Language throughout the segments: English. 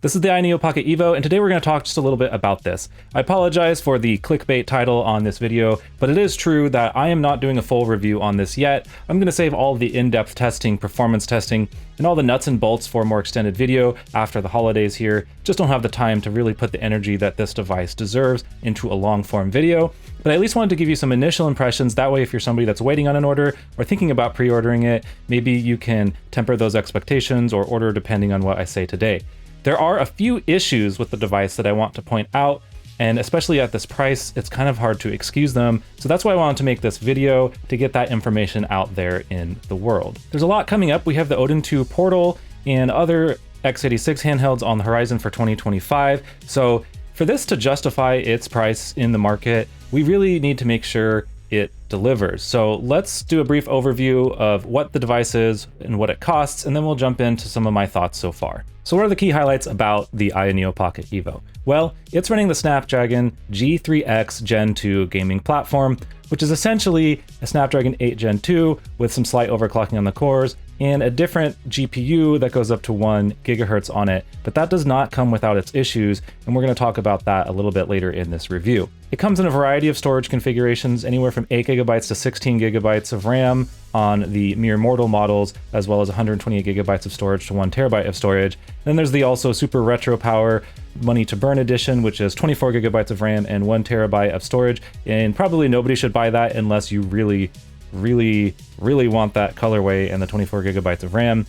This is the Ayaneo Pocket EVO, and today we're going to talk just a little bit about this. I apologize for the clickbait title on this video, but it is true that I am not doing a full review on this yet. I'm going to save all of the in-depth testing, performance testing, and all the nuts and bolts for a more extended video after the holidays here. Just don't have the time to really put the energy that this device deserves into a long-form video. But I at least wanted to give you some initial impressions. That way, if you're somebody that's waiting on an order or thinking about pre-ordering it, maybe you can temper those expectations or order depending on what I say today. There are a few issues with the device that I want to point out, and especially at this price, it's kind of hard to excuse them. So that's why I wanted to make this video, to get that information out there in the world. There's a lot coming up. We have the Odin 2 Portal and other x86 handhelds on the horizon for 2025. So for this to justify its price in the market, we really need to make sure it delivers. So let's do a brief overview of what the device is and what it costs, and then we'll jump into some of my thoughts so far. So what are the key highlights about the Ayaneo Pocket EVO? Well, it's running the Snapdragon G3X Gen 2 gaming platform, which is essentially a Snapdragon 8 Gen 2 with some slight overclocking on the cores and a different GPU that goes up to 1 gigahertz on it, but that does not come without its issues, and we're going to talk about that a little bit later in this review. It comes in a variety of storage configurations, anywhere from 8 gigabytes to 16 gigabytes of RAM on the mere mortal models, as well as 128 gigabytes of storage to 1 terabyte of storage. Then there's the also super retro power money to burn edition, which is 24 gigabytes of RAM and 1 terabyte of storage, and probably nobody should buy that unless you really want that colorway and the 24 gigabytes of RAM.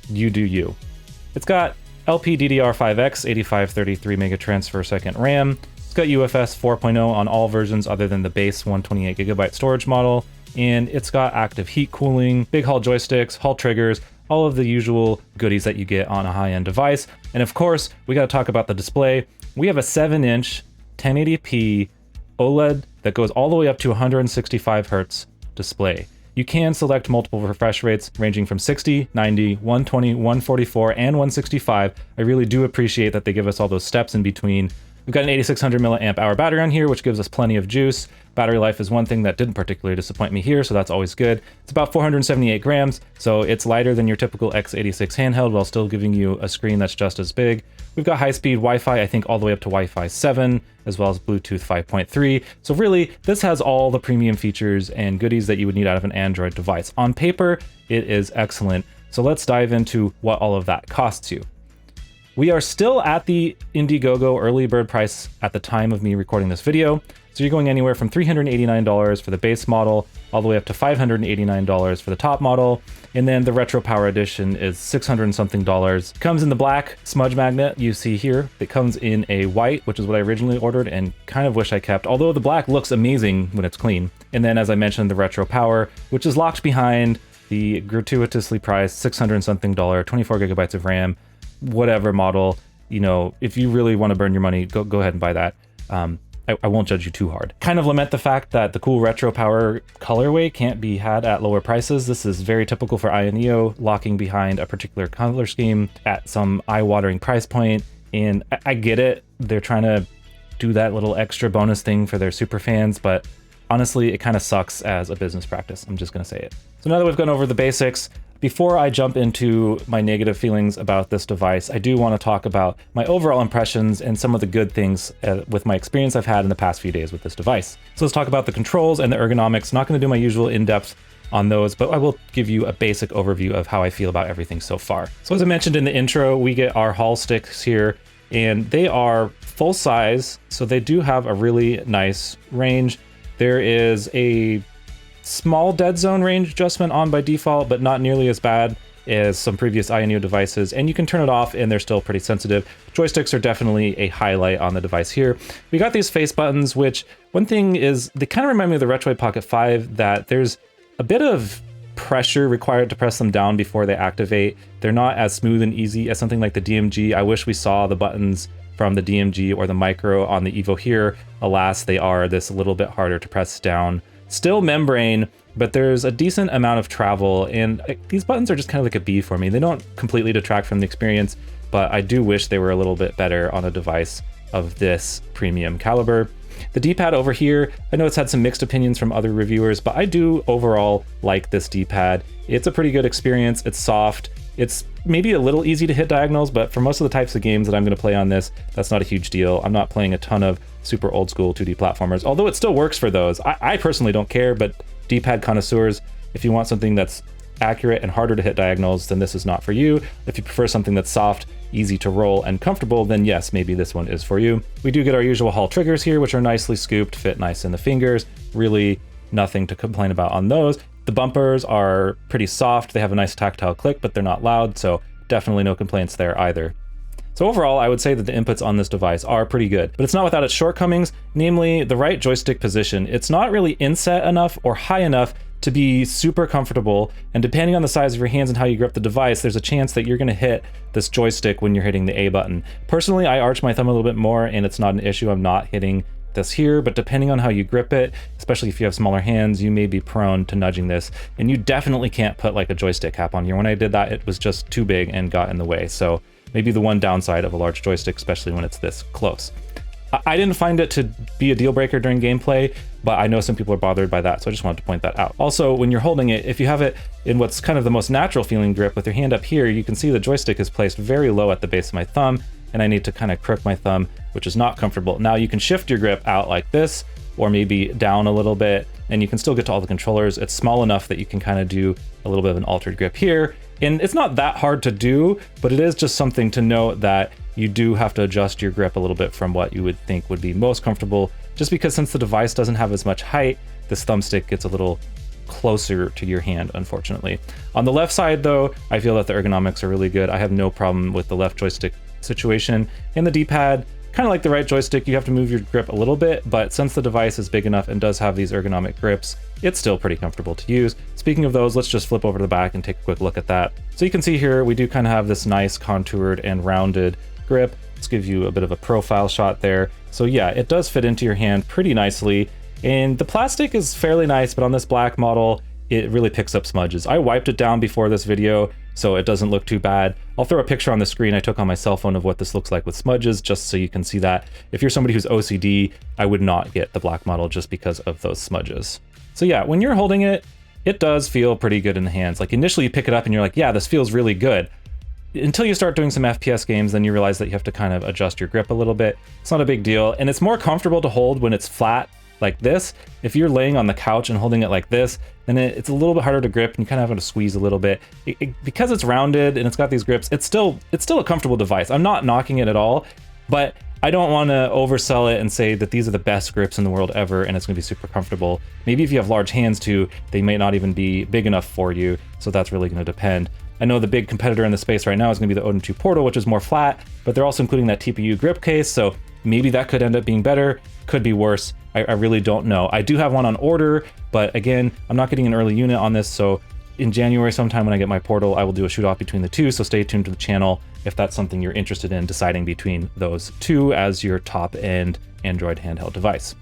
You do you. It's got LPDDR5X 8533 megatransfer second RAM. It's got UFS 4.0 on all versions other than the base 128 gigabyte storage model, and it's got active heat cooling, big Hall joysticks, Hall triggers, all of the usual goodies that you get on a high-end device. And of course, we got to talk about the display. We have a 7-inch 1080p OLED that goes all the way up to 165 hertz display. You can select multiple refresh rates ranging from 60, 90, 120, 144, and 165. I really do appreciate that they give us all those steps in between. We've got an 8600 milliamp hour battery on here, which gives us plenty of juice. Battery life is one thing that didn't particularly disappoint me here, so that's always good. It's about 478 grams, so it's lighter than your typical x86 handheld while still giving you a screen that's just as big. We've got high-speed Wi-Fi, I think all the way up to Wi-Fi 7, as well as Bluetooth 5.3. So really, this has all the premium features and goodies that you would need out of an Android device. On paper, it is excellent. So let's dive into what all of that costs you. We are still at the Indiegogo early bird price at the time of me recording this video. So you're going anywhere from $389 for the base model, all the way up to $589 for the top model. And then the Retro Power Edition is $600 and something. Comes in the black smudge magnet you see here. It comes in a white, which is what I originally ordered and kind of wish I kept, although the black looks amazing when it's clean. And then, as I mentioned, the Retro Power, which is locked behind the gratuitously priced $600 and something, 24 gigabytes of RAM, whatever model. You know, if you really want to burn your money, go ahead and buy that. I won't judge you too hard. Kind of lament the fact that the cool Retro Power colorway can't be had at lower prices. This is very typical for Ayaneo, locking behind a particular color scheme at some eye-watering price point. And I get it. They're trying to do that little extra bonus thing for their super fans, but honestly, it kind of sucks as a business practice. I'm just going to say it. So now that we've gone over the basics, before I jump into my negative feelings about this device, I do want to talk about my overall impressions and some of the good things with my experience I've had in the past few days with this device. So let's talk about the controls and the ergonomics. Not going to do my usual in-depth on those, but I will give you a basic overview of how I feel about everything so far. So as I mentioned in the intro, we get our Hall sticks here, and they are full size, so they do have a really nice range. There is a small dead zone range adjustment on by default, but not nearly as bad as some previous Ayaneo devices, and you can turn it off and they're still pretty sensitive. Joysticks are definitely a highlight on the device here. We got these face buttons, which one thing is, they kind of remind me of the Retroid Pocket 5, that there's a bit of pressure required to press them down before they activate. They're not as smooth and easy as something like the DMG. I wish we saw the buttons from the DMG or the Micro on the EVO here. Alas, they are this a little bit harder to press down. Still membrane, but there's a decent amount of travel, and these buttons are just kind of like a B for me. They don't completely detract from the experience, but I do wish they were a little bit better on a device of this premium caliber. The D-pad over here, I know it's had some mixed opinions from other reviewers, but I do overall like this D-pad. It's a pretty good experience. It's soft. It's maybe a little easy to hit diagonals, but for most of the types of games that I'm going to play on this, that's not a huge deal. I'm not playing a ton of super old school 2D platformers, although it still works for those. I personally don't care, but D-pad connoisseurs, if you want something that's accurate and harder to hit diagonals, then this is not for you. If you prefer something that's soft, easy to roll, and comfortable, then yes, maybe this one is for you. We do get our usual Hall triggers here, which are nicely scooped, fit nice in the fingers. Really nothing to complain about on those. The bumpers are pretty soft. They have a nice tactile click, but they're not loud, so definitely no complaints there either. So overall, I would say that the inputs on this device are pretty good, but it's not without its shortcomings, namely the right joystick position. It's not really inset enough or high enough to be super comfortable, and depending on the size of your hands and how you grip the device, there's a chance that you're going to hit this joystick when you're hitting the A button. Personally, I arch my thumb a little bit more, and it's not an issue. I'm not hitting this here, but depending on how you grip it, especially if you have smaller hands, you may be prone to nudging this, and you definitely can't put like a joystick cap on here. When I did that, it was just too big and got in the way. So maybe the one downside of a large joystick, especially when it's this close. I didn't find it to be a deal breaker during gameplay, but I know some people are bothered by that, so I just wanted to point that out. Also, when you're holding it, if you have it in what's kind of the most natural feeling grip with your hand up here, you can see the joystick is placed very low at the base of my thumb, and I need to kind of crook my thumb, which is not comfortable. Now you can shift your grip out like this, or maybe down a little bit, and you can still get to all the controllers. It's small enough that you can kind of do a little bit of an altered grip here. And it's not that hard to do, but it is just something to note that you do have to adjust your grip a little bit from what you would think would be most comfortable, just because since the device doesn't have as much height, this thumbstick gets a little closer to your hand, unfortunately. On the left side though, I feel that the ergonomics are really good. I have no problem with the left joystick situation. And the D-pad, kind of like the right joystick, you have to move your grip a little bit, but since the device is big enough and does have these ergonomic grips, it's still pretty comfortable to use. Speaking of those, let's just flip over to the back and take a quick look at that. So you can see here, we do kind of have this nice contoured and rounded grip. Let's give you a bit of a profile shot there. So yeah, it does fit into your hand pretty nicely. And the plastic is fairly nice, but on this black model, it really picks up smudges. I wiped it down before this video, so it doesn't look too bad. I'll throw a picture on the screen I took on my cell phone of what this looks like with smudges, just so you can see that. If you're somebody who's OCD, I would not get the black model just because of those smudges. So yeah, when you're holding it, it does feel pretty good in the hands. Like initially you pick it up and you're like, yeah, this feels really good. Until you start doing some FPS games, then you realize that you have to kind of adjust your grip a little bit. It's not a big deal, and it's more comfortable to hold when it's flat like this. If you're laying on the couch and holding it like this, then it's a little bit harder to grip, and you kind of have to squeeze a little bit. Because it's rounded and it's got these grips, it's still a comfortable device. I'm not knocking it at all, but I don't want to oversell it and say that these are the best grips in the world ever and it's going to be super comfortable. Maybe if you have large hands too, they may not even be big enough for you, so that's really going to depend. I know the big competitor in the space right now is going to be the Odin 2 Portal, which is more flat, but they're also including that TPU grip case, so maybe that could end up being better, could be worse. I really don't know. I do have one on order, but again, I'm not getting an early unit on this, so in January sometime when I get my Portal, I will do a shoot off between the two, so stay tuned to the channel if that's something you're interested in, deciding between those two as your top-end Android handheld device.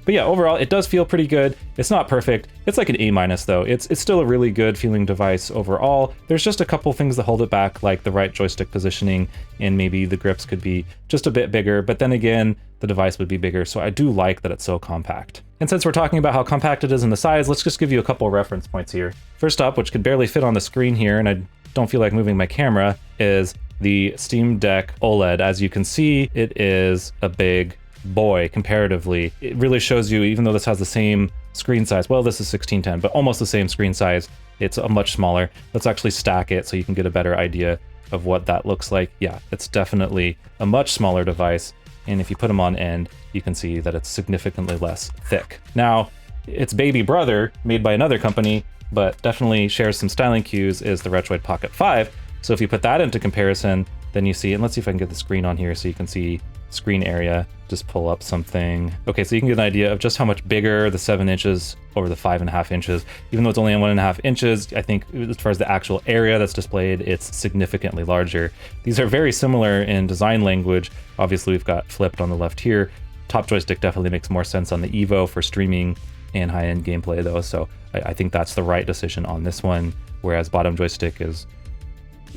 But yeah, overall, it does feel pretty good. It's not perfect. It's like an A- though. It's still a really good feeling device overall. There's just a couple things that hold it back, like the right joystick positioning, and maybe the grips could be just a bit bigger, but then again, the device would be bigger, so I do like that it's so compact. And since we're talking about how compact it is in the size, let's just give you a couple reference points here. First up, which could barely fit on the screen here, and I don't feel like moving my camera, is the Steam Deck OLED. As you can see, it is a big boy comparatively. It really shows you, even though this has the same screen size, well, this is 1610, but almost the same screen size, it's a much smaller. Let's actually stack it so you can get a better idea of what that looks like. Yeah, it's definitely a much smaller device, and if you put them on end, you can see that it's significantly less thick. Now, its baby brother, made by another company, but definitely shares some styling cues, is the Retroid Pocket 5. So if you put that into comparison, then you see, and let's see if I can get the screen on here so you can see screen area. Just pull up something. Okay, so you can get an idea of just how much bigger the 7 inches over the 5.5 inches. Even though it's only 1.5 inches, I think as far as the actual area that's displayed, it's significantly larger. These are very similar in design language. Obviously, we've got flipped on the left here. Top joystick definitely makes more sense on the EVO for streaming and high-end gameplay though, so I think that's the right decision on this one, whereas bottom joystick is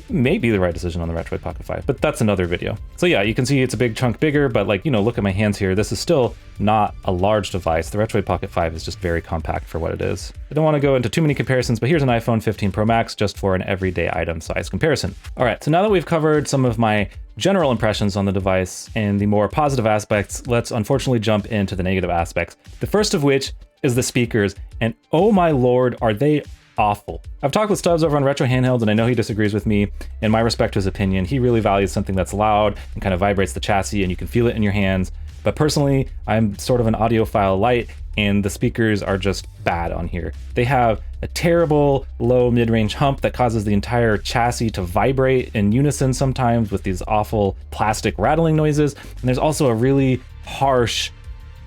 may be the right decision on the Retroid Pocket 5, but that's another video. So yeah, you can see it's a big chunk bigger, but like, you know, look at my hands here. This is still not a large device. The Retroid Pocket 5 is just very compact for what it is. I don't want to go into too many comparisons, but here's an iPhone 15 Pro Max just for an everyday item size comparison. All right, so now that we've covered some of my general impressions on the device and the more positive aspects, let's unfortunately jump into the negative aspects. The first of which is the speakers, and oh my lord, are they awful. I've talked with Stubbs over on Retro Handhelds, and I know he disagrees with me. In my respect to his opinion, he really values something that's loud and kind of vibrates the chassis and you can feel it in your hands. But personally, I'm sort of an audiophile light, and the speakers are just bad on here. They have a terrible low mid-range hump that causes the entire chassis to vibrate in unison sometimes with these awful plastic rattling noises. And there's also a really harsh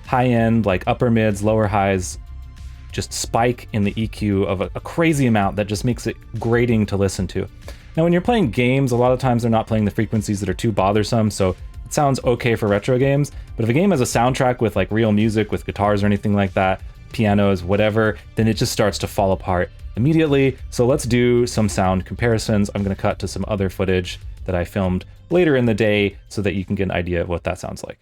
high-end, like upper mids, lower highs, just spike in the EQ of a crazy amount that just makes it grating to listen to. Now, when you're playing games, a lot of times they're not playing the frequencies that are too bothersome, so it sounds okay for retro games. But if a game has a soundtrack with like real music, with guitars or anything like that, pianos, whatever, then it just starts to fall apart immediately. So let's do some sound comparisons. I'm gonna cut to some other footage that I filmed later in the day so that you can get an idea of what that sounds like.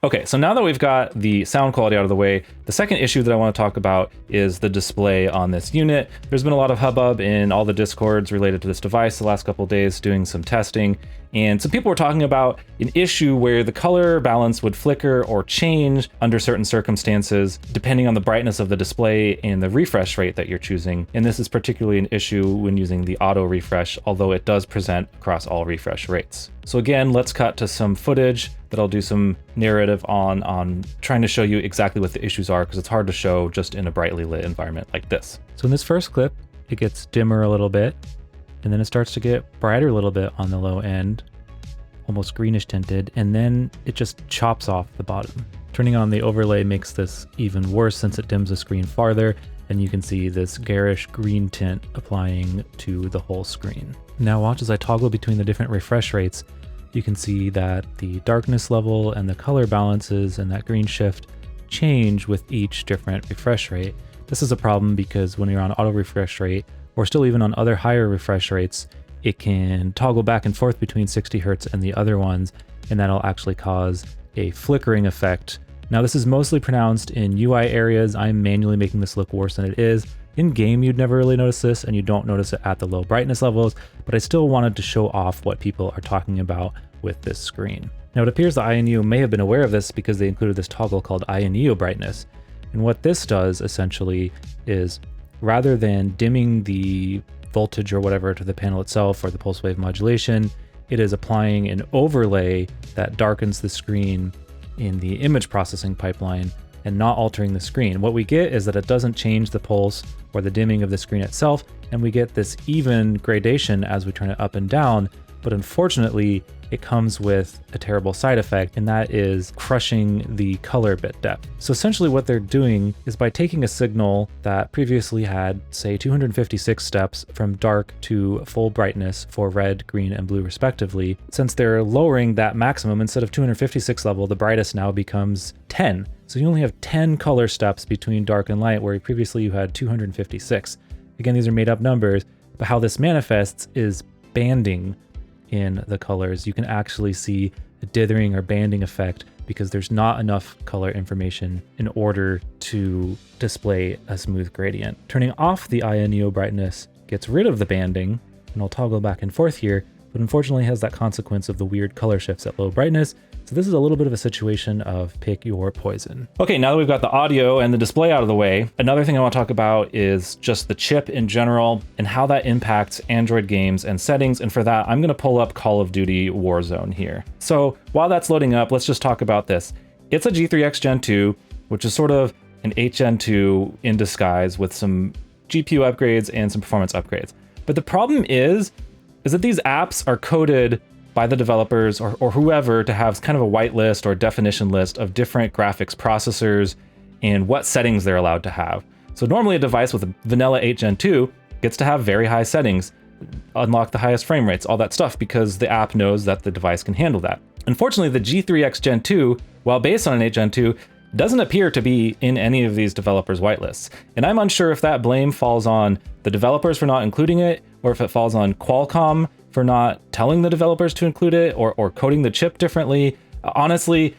Okay, so now that we've got the sound quality out of the way, the second issue that I want to talk about is the display on this unit. There's been a lot of hubbub in all the discords related to this device the last couple of days doing some testing, and some people were talking about an issue where the color balance would flicker or change under certain circumstances depending on the brightness of the display and the refresh rate that you're choosing. And this is particularly an issue when using the auto refresh, although it does present across all refresh rates. So again, let's cut to some footage that I'll do some narrative on trying to show you exactly what the issues are, because it's hard to show just in a brightly lit environment like this. So in this first clip, it gets dimmer a little bit, and then it starts to get brighter a little bit on the low end, almost greenish tinted, and then it just chops off the bottom. Turning on the overlay makes this even worse since it dims the screen farther, and you can see this garish green tint applying to the whole screen. Now watch as I toggle between the different refresh rates. You can see that the darkness level and the color balances and that green shift change with each different refresh rate. This is a problem because when you're on auto refresh rate, or still even on other higher refresh rates, it can toggle back and forth between 60 Hertz and the other ones, and that'll actually cause a flickering effect. Now this is mostly pronounced in UI areas. I'm manually making this look worse than it is. In game, you'd never really notice this, and you don't notice it at the low brightness levels, but I still wanted to show off what people are talking about with this screen. Now it appears that Ayaneo may have been aware of this because they included this toggle called Ayaneo brightness. And what this does essentially is, rather than dimming the voltage or whatever to the panel itself or the pulse wave modulation, it is applying an overlay that darkens the screen in the image processing pipeline and not altering the screen. What we get is that it doesn't change the pulse or the dimming of the screen itself, and we get this even gradation as we turn it up and down, but unfortunately, it comes with a terrible side effect, and that is crushing the color bit depth. So essentially what they're doing is by taking a signal that previously had, say, 256 steps from dark to full brightness for red, green, and blue respectively, since they're lowering that maximum, instead of 256 level, the brightest now becomes 10. So you only have 10 color steps between dark and light, where previously you had 256. Again, these are made up numbers, but how this manifests is banding in the colors. You can actually see a dithering or banding effect because there's not enough color information in order to display a smooth gradient. Turning off the Ayaneo brightness gets rid of the banding, and I'll toggle back and forth here, but unfortunately has that consequence of the weird color shifts at low brightness. So this is a little bit of a situation of pick your poison. Okay, now that we've got the audio and the display out of the way, another thing I want to talk about is just the chip in general and how that impacts Android games and settings. And for that, I'm going to pull up Call of Duty Warzone here. So while that's loading up, let's just talk about this. It's a G3X Gen 2, which is sort of an 8 Gen 2 in disguise with some GPU upgrades and some performance upgrades. But the problem is that these apps are coded by the developers or whoever to have kind of a whitelist or definition list of different graphics processors and what settings they're allowed to have. So normally a device with a vanilla 8 Gen 2 gets to have very high settings, unlock the highest frame rates, all that stuff, because the app knows that the device can handle that. Unfortunately, the G3X Gen 2, while based on an 8 Gen 2, doesn't appear to be in any of these developers' whitelists. And I'm unsure if that blame falls on the developers for not including it, or if it falls on Qualcomm for not telling the developers to include it, or coding the chip differently. Honestly,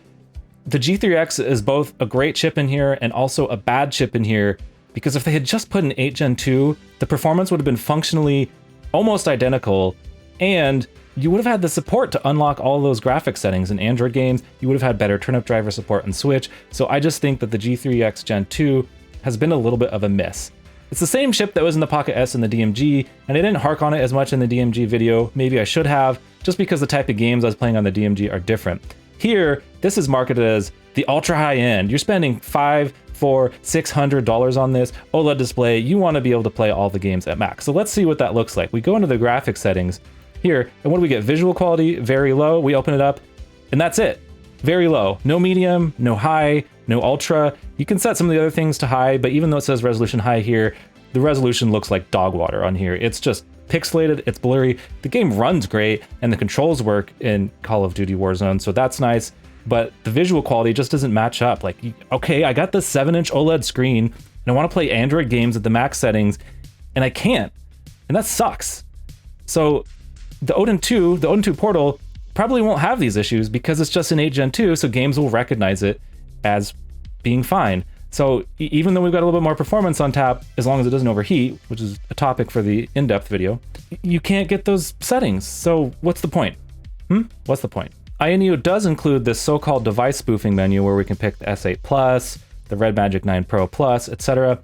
the G3X is both a great chip in here and also a bad chip in here, because if they had just put an 8 Gen 2, the performance would have been functionally almost identical, and you would have had the support to unlock all those graphics settings in Android games. You would have had better turnip driver support on Switch. So I just think that the G3X Gen 2 has been a little bit of a miss. It's the same chip that was in the Pocket S and the DMG, and I didn't hark on it as much in the DMG video. Maybe I should have, just because the type of games I was playing on the DMG are different. Here, this is marketed as the ultra high end. You're spending $500, $600 on this OLED display. You want to be able to play all the games at max. So let's see what that looks like. We go into the graphics settings here, and what do we get? Visual quality, very low. We open it up, and that's it. Very low. No medium, no high, no ultra. You can set some of the other things to high, but even though it says resolution high here, the resolution looks like dog water on here. It's just pixelated, it's blurry. The game runs great, and the controls work in Call of Duty Warzone, so that's nice, but the visual quality just doesn't match up. Like, okay, I got this 7-inch OLED screen, and I want to play Android games at the max settings, and I can't, and that sucks. So the Odin 2 Portal probably won't have these issues because it's just an 8 Gen 2, so games will recognize it as being fine. So even though we've got a little bit more performance on tap, as long as it doesn't overheat, which is a topic for the in-depth video, you can't get those settings. So what's the point? What's the point? Ayaneo does include this so-called device spoofing menu where we can pick the S8 Plus, the Red Magic 9 Pro Plus, etc.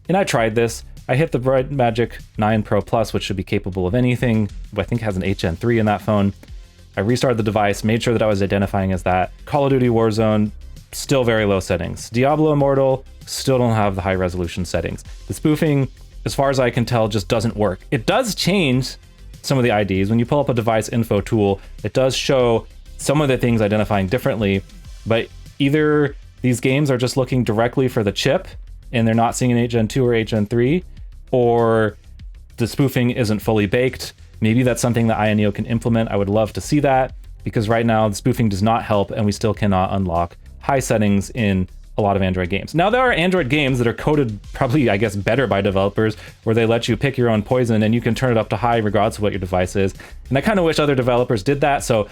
And I tried this. I hit the Red Magic 9 Pro Plus, which should be capable of anything. I think it has an 8 Gen 3 in that phone. I restarted the device, made sure that I was identifying as that. Call of Duty Warzone, still very low settings. Diablo Immortal, still don't have the high resolution settings. The spoofing, as far as I can tell, just doesn't work. It does change some of the IDs. When you pull up a device info tool, it does show some of the things identifying differently, but either these games are just looking directly for the chip and they're not seeing an 8 Gen 2 or 8 Gen 3, or the spoofing isn't fully baked. Maybe that's something that Ayaneo can implement. I would love to see that, because right now the spoofing does not help and we still cannot unlock high settings in a lot of Android games. Now, there are Android games that are coded probably, I guess, better by developers, where they let you pick your own poison and you can turn it up to high regardless of what your device is. And I kind of wish other developers did that. So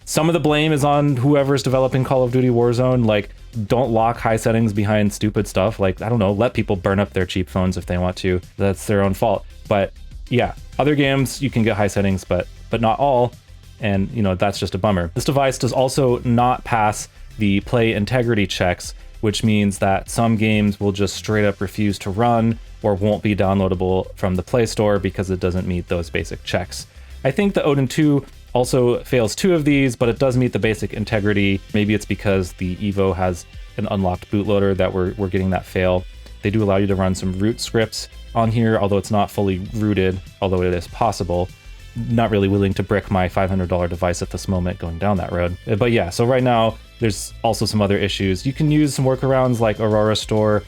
some of the blame is on whoever's developing Call of Duty Warzone. Like, don't lock high settings behind stupid stuff. Like, I don't know, let people burn up their cheap phones if they want to. That's their own fault. But yeah, other games you can get high settings, but not all. And, you know, that's just a bummer. This device does also not pass the play integrity checks, which means that some games will just straight up refuse to run or won't be downloadable from the Play Store because it doesn't meet those basic checks. I think the Odin 2 also fails 2 of these, but it does meet the basic integrity. Maybe it's because the Evo has an unlocked bootloader that we're getting that fail. They do allow you to run some root scripts on here, although it's not fully rooted, although it is possible. Not really willing to brick my $500 device at this moment going down that road. But yeah, so right now, there's also some other issues. You can use some workarounds like Aurora Store,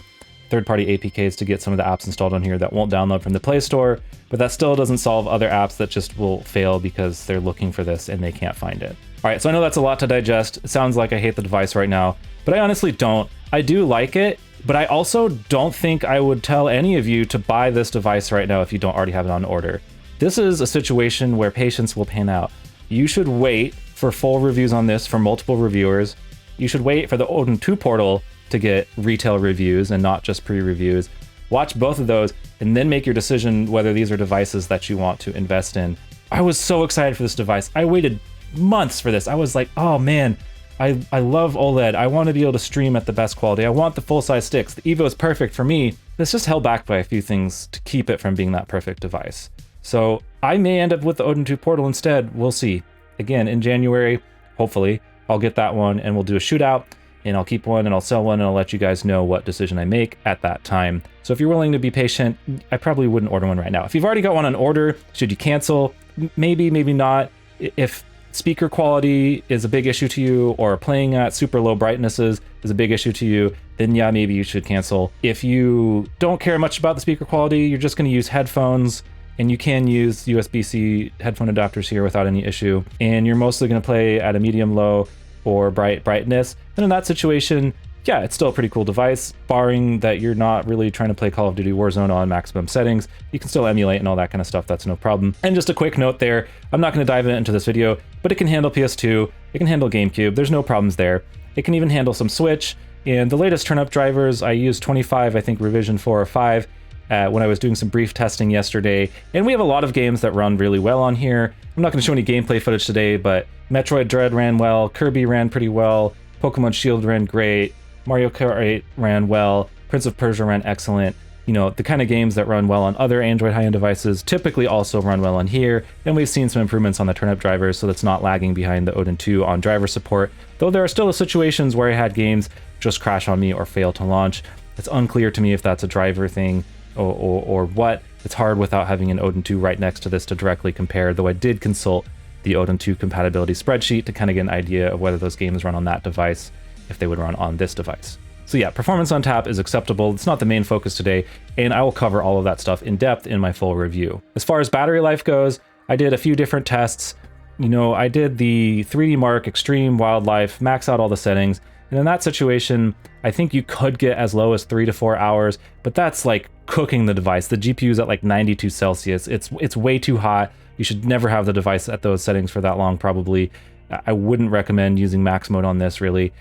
third-party APKs to get some of the apps installed on here that won't download from the Play Store, but that still doesn't solve other apps that just will fail because they're looking for this and they can't find it. All right, so I know that's a lot to digest. It sounds like I hate the device right now, but I honestly don't. I do like it, but I also don't think I would tell any of you to buy this device right now if you don't already have it on order. This is a situation where patience will pan out. You should wait for full reviews on this from multiple reviewers. You should wait for the Odin 2 Portal to get retail reviews and not just pre-reviews. Watch both of those and then make your decision whether these are devices that you want to invest in. I was so excited for this device. I waited months for this. I was like, oh man, I love OLED. I want to be able to stream at the best quality. I want the full-size sticks. The Evo is perfect for me. It's just held back by a few things to keep it from being that perfect device. So I may end up with the Odin 2 Portal instead. We'll see. Again, in January, hopefully, I'll get that one and we'll do a shootout, and I'll keep one and I'll sell one, and I'll let you guys know what decision I make at that time. So if you're willing to be patient, I probably wouldn't order one right now. If you've already got one on order, should you cancel? Maybe, maybe not. If speaker quality is a big issue to you, or playing at super low brightnesses is a big issue to you, then yeah, maybe you should cancel. If you don't care much about the speaker quality, you're just going to use headphones, and you can use USB-C headphone adapters here without any issue, and you're mostly going to play at a medium low or brightness, then in that situation, yeah, it's still a pretty cool device, barring that you're not really trying to play Call of Duty Warzone on maximum settings. You can still emulate and all that kind of stuff, that's no problem. And just a quick note there, I'm not going to dive into this video, but it can handle PS2, it can handle GameCube, there's no problems there. It can even handle some Switch, and the latest turn-up drivers, I used 25, I think revision 4 or 5, when I was doing some brief testing yesterday, and we have a lot of games that run really well on here. I'm not going to show any gameplay footage today, but Metroid Dread ran well, Kirby ran pretty well, Pokemon Shield ran great, Mario Kart 8 ran well, Prince of Persia ran excellent. You know, the kind of games that run well on other Android high-end devices typically also run well on here, and we've seen some improvements on the turn-up drivers, so that's not lagging behind the Odin 2 on driver support, though there are still situations where I had games just crash on me or fail to launch. It's unclear to me if that's a driver thing or what. It's hard without having an Odin 2 right next to this to directly compare, though I did consult the Odin 2 compatibility spreadsheet to kind of get an idea of whether those games run on that device, if they would run on this device. So yeah, performance on tap is acceptable. It's not the main focus today, and I will cover all of that stuff in depth in my full review. As far as battery life goes, I did a few different tests. You know, I did the 3D Mark Extreme Wildlife, max out all the settings, and in that situation, I think you could get as low as 3 to 4 hours, but that's like cooking the device. The GPU is at like 92 Celsius. It's way too hot. You should never have the device at those settings for that long, probably. I wouldn't recommend using max mode on this, really.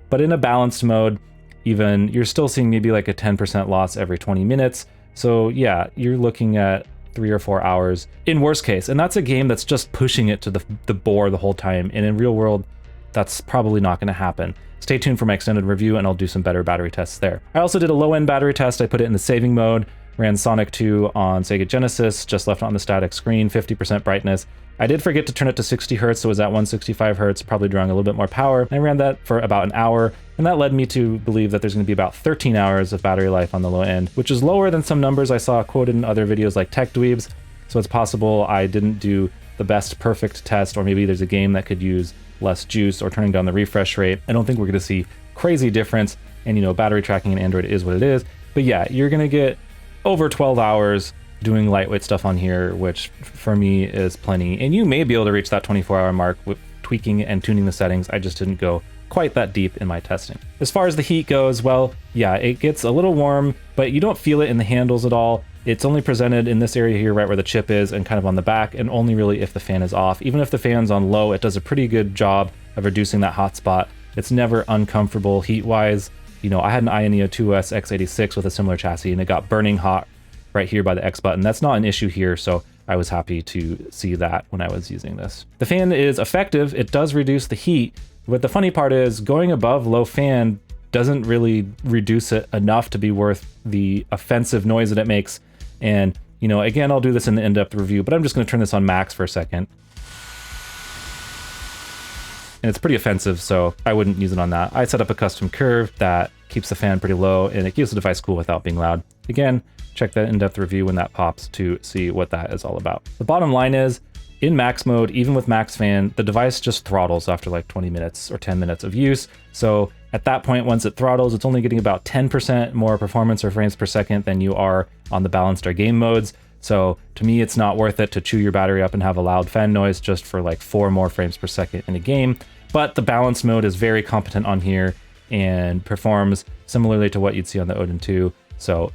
But in a balanced mode, even, you're still seeing maybe like a 10% loss every 20 minutes. So yeah, you're looking at 3 or 4 hours in worst case. And that's a game that's just pushing it to the bore the whole time. And in real world, that's probably not going to happen. Stay tuned for my extended review, and I'll do some better battery tests there. I also did a low-end battery test. I put it in the saving mode, ran Sonic 2 on Sega Genesis, just left it on the static screen, 50% brightness. I did forget to turn it to 60 Hertz, so it was at 165 Hertz, probably drawing a little bit more power. I ran that for about an hour, and that led me to believe that there's going to be about 13 hours of battery life on the low end, which is lower than some numbers I saw quoted in other videos like Tech Dweebs, so it's possible I didn't do the best perfect test, or maybe there's a game that could use less juice or turning down the refresh rate. I don't think we're going to see crazy difference, and you know, battery tracking in Android is what it is, but yeah, you're going to get over 12 hours doing lightweight stuff on here, which for me is plenty, and you may be able to reach that 24-hour mark with tweaking and tuning the settings. I just didn't go quite that deep in my testing. As far as the heat goes, well, yeah, it gets a little warm, but you don't feel it in the handles at all. It's only presented in this area here, right where the chip is, and kind of on the back, and only really if the fan is off. Even if the fan's on low, it does a pretty good job of reducing that hot spot. It's never uncomfortable heat-wise. You know, I had an Ayaneo 2S x86 with a similar chassis, and it got burning hot right here by the X button. That's not an issue here, so I was happy to see that when I was using this. The fan is effective. It does reduce the heat, but the funny part is going above low fan doesn't really reduce it enough to be worth the offensive noise that it makes. And, you know, again, I'll do this in the in-depth review, but I'm just going to turn this on max for a second. And it's pretty offensive, so I wouldn't use it on that. I set up a custom curve that keeps the fan pretty low, and it keeps the device cool without being loud. Again, check that in-depth review when that pops to see what that is all about. The bottom line is, in max mode, even with max fan, the device just throttles after like 20 minutes or 10 minutes of use. So at that point, once it throttles, it's only getting about 10% more performance or frames per second than you are on the balanced or game modes. So to me, it's not worth it to chew your battery up and have a loud fan noise just for like 4 more frames per second in a game. But the balanced mode is very competent on here and performs similarly to what you'd see on the Odin 2. So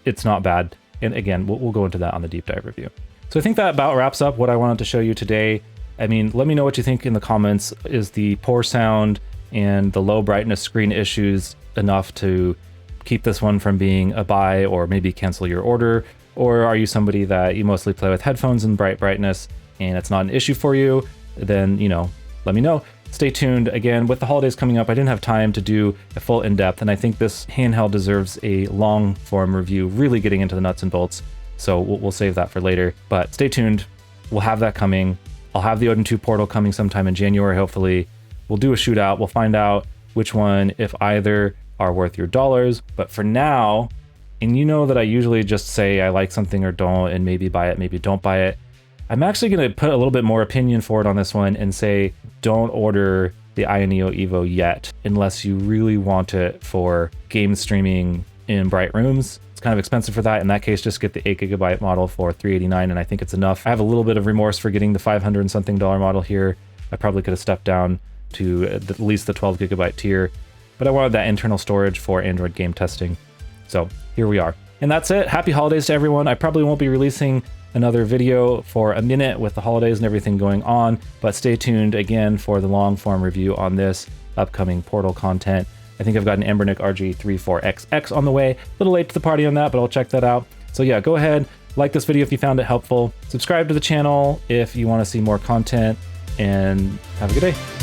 it's not bad. And again, we'll go into that on the deep dive review. So I think that about wraps up what I wanted to show you today. I mean, let me know what you think in the comments. Is the poor sound and the low brightness screen issues enough to keep this one from being a buy, or maybe cancel your order? Or are you somebody that you mostly play with headphones and bright brightness and it's not an issue for you? Then, you know, let me know. Stay tuned. Again, with the holidays coming up, I didn't have time to do a full in-depth, and I think this handheld deserves a long form review, really getting into the nuts and bolts. So we'll save that for later, but stay tuned. We'll have that coming. I'll have the Odin 2 portal coming sometime in January, hopefully. We'll do a shootout. We'll find out which one, if either, are worth your dollars. But for now, and you know that I usually just say I like something or don't, and maybe buy it, maybe don't buy it. I'm actually going to put a little bit more opinion forward on this one and say don't order the Ayaneo EVO yet unless you really want it for game streaming in bright rooms. It's kind of expensive for that. In that case, just get the 8GB model for $389, and I think it's enough. I have a little bit of remorse for getting the $500 and something model here. I probably could have stepped down to at least the 12GB tier, but I wanted that internal storage for Android game testing. So here we are. And that's it. Happy holidays to everyone. I probably won't be releasing another video for a minute with the holidays and everything going on, but stay tuned again for the long form review on this upcoming Portal content. I think I've got an Embernic RG34XX on the way. A little late to the party on that, but I'll check that out. So yeah, go ahead, like this video if you found it helpful, subscribe to the channel if you want to see more content, and have a good day.